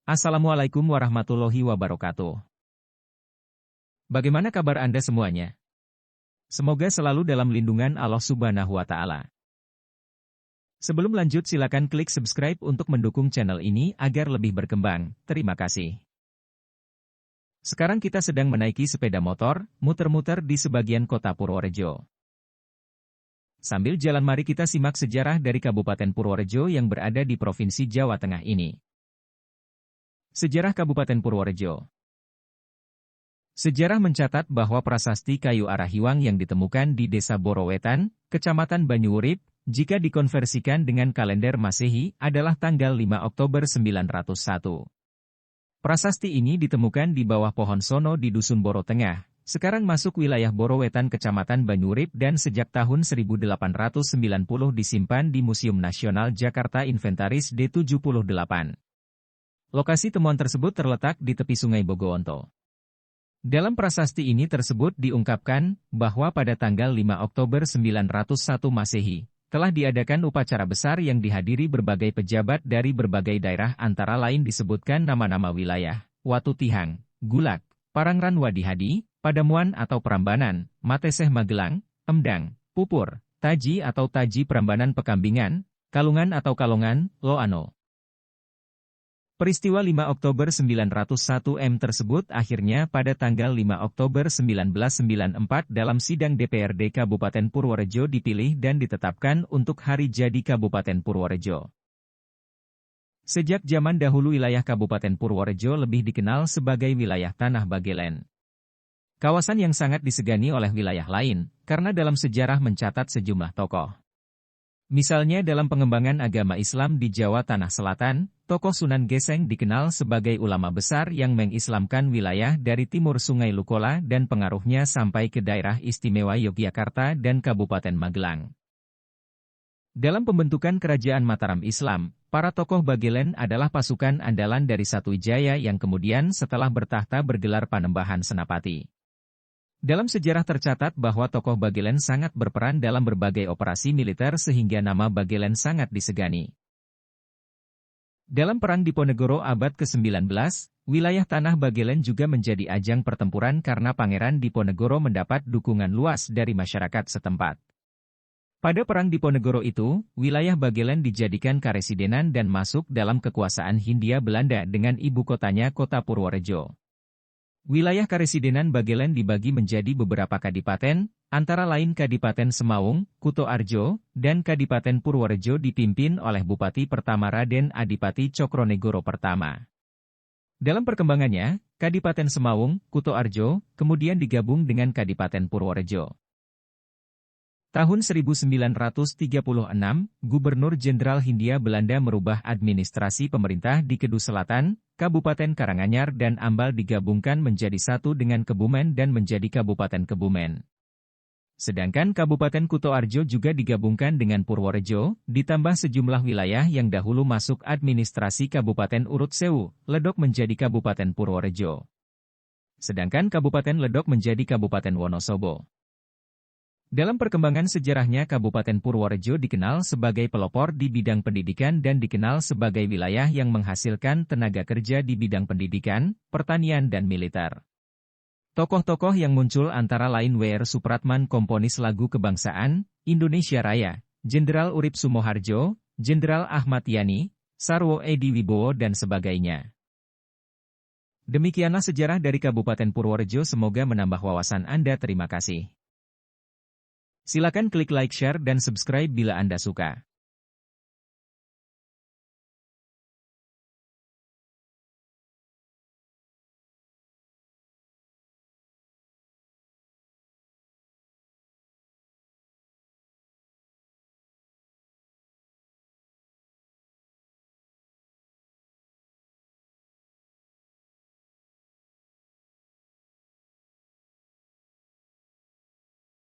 Assalamualaikum warahmatullahi wabarakatuh. Bagaimana kabar Anda semuanya? Semoga selalu dalam lindungan Allah Subhanahu wa Ta'ala. Sebelum lanjut, silakan klik subscribe untuk mendukung channel ini agar lebih berkembang. Terima kasih. Sekarang kita sedang menaiki sepeda motor, muter-muter di sebagian kota Purworejo. Sambil jalan, mari kita simak sejarah dari Kabupaten Purworejo yang berada di Provinsi Jawa Tengah ini. Sejarah Kabupaten Purworejo. Sejarah mencatat bahwa prasasti kayu Arahiwang yang ditemukan di Desa Borowetan, Kecamatan Banyuurip, jika dikonversikan dengan kalender Masehi, adalah tanggal 5 Oktober 901. Prasasti ini ditemukan di bawah pohon sono di Dusun Boro Tengah, sekarang masuk wilayah Borowetan Kecamatan Banyuurip, dan sejak tahun 1890 disimpan di Museum Nasional Jakarta Inventaris D78. Lokasi temuan tersebut terletak di tepi Sungai Bogowonto. Dalam prasasti ini tersebut diungkapkan bahwa pada tanggal 5 Oktober 901 Masehi, telah diadakan upacara besar yang dihadiri berbagai pejabat dari berbagai daerah, antara lain disebutkan nama-nama wilayah: Watu Tihang, Gulak, Parangran Wadihadi, Padamuan atau Prambanan, Mateseh Magelang, Emdang, Pupur, Taji atau Taji Prambanan Pekambingan, Kalungan atau Kalongan, Loano. Peristiwa 5 Oktober 901 tersebut akhirnya pada tanggal 5 Oktober 1994 dalam sidang DPRD Kabupaten Purworejo dipilih dan ditetapkan untuk hari jadi Kabupaten Purworejo. Sejak zaman dahulu wilayah Kabupaten Purworejo lebih dikenal sebagai wilayah Tanah Bagelen. Kawasan yang sangat disegani oleh wilayah lain, karena dalam sejarah mencatat sejumlah tokoh. Misalnya dalam pengembangan agama Islam di Jawa Tanah Selatan, tokoh Sunan Geseng dikenal sebagai ulama besar yang mengislamkan wilayah dari timur Sungai Lukola dan pengaruhnya sampai ke daerah istimewa Yogyakarta dan Kabupaten Magelang. Dalam pembentukan kerajaan Mataram Islam, para tokoh Bagelen adalah pasukan andalan dari Satuwijaya yang kemudian setelah bertahta bergelar Panembahan Senapati. Dalam sejarah tercatat bahwa tokoh Bagelen sangat berperan dalam berbagai operasi militer sehingga nama Bagelen sangat disegani. Dalam Perang Diponegoro abad ke-19, wilayah Tanah Bagelen juga menjadi ajang pertempuran karena Pangeran Diponegoro mendapat dukungan luas dari masyarakat setempat. Pada Perang Diponegoro itu, wilayah Bagelen dijadikan karesidenan dan masuk dalam kekuasaan Hindia Belanda dengan ibu kotanya Kota Purworejo. Wilayah karesidenan Bagelen dibagi menjadi beberapa kadipaten, antara lain Kadipaten Semaung, Kuto Arjo, dan Kadipaten Purworejo dipimpin oleh Bupati pertama Raden Adipati Cokronegoro pertama. Dalam perkembangannya, Kadipaten Semaung, Kuto Arjo, kemudian digabung dengan Kadipaten Purworejo. Tahun 1936, Gubernur Jenderal Hindia Belanda merubah administrasi pemerintah di Kedu Selatan, Kabupaten Karanganyar dan Ambal digabungkan menjadi satu dengan Kebumen dan menjadi Kabupaten Kebumen. Sedangkan Kabupaten Kuto Arjo juga digabungkan dengan Purworejo, ditambah sejumlah wilayah yang dahulu masuk administrasi Kabupaten Urut Sewu, Ledok menjadi Kabupaten Purworejo. Sedangkan Kabupaten Ledok menjadi Kabupaten Wonosobo. Dalam perkembangan sejarahnya, Kabupaten Purworejo dikenal sebagai pelopor di bidang pendidikan dan dikenal sebagai wilayah yang menghasilkan tenaga kerja di bidang pendidikan, pertanian dan militer. Tokoh-tokoh yang muncul antara lain W.R. Supratman, komponis lagu kebangsaan, Indonesia Raya, Jenderal Urip Sumoharjo, Jenderal Ahmad Yani, Sarwo Edi Wibowo dan sebagainya. Demikianlah sejarah dari Kabupaten Purworejo, semoga menambah wawasan Anda. Terima kasih. Silakan klik like, share, dan subscribe bila Anda suka.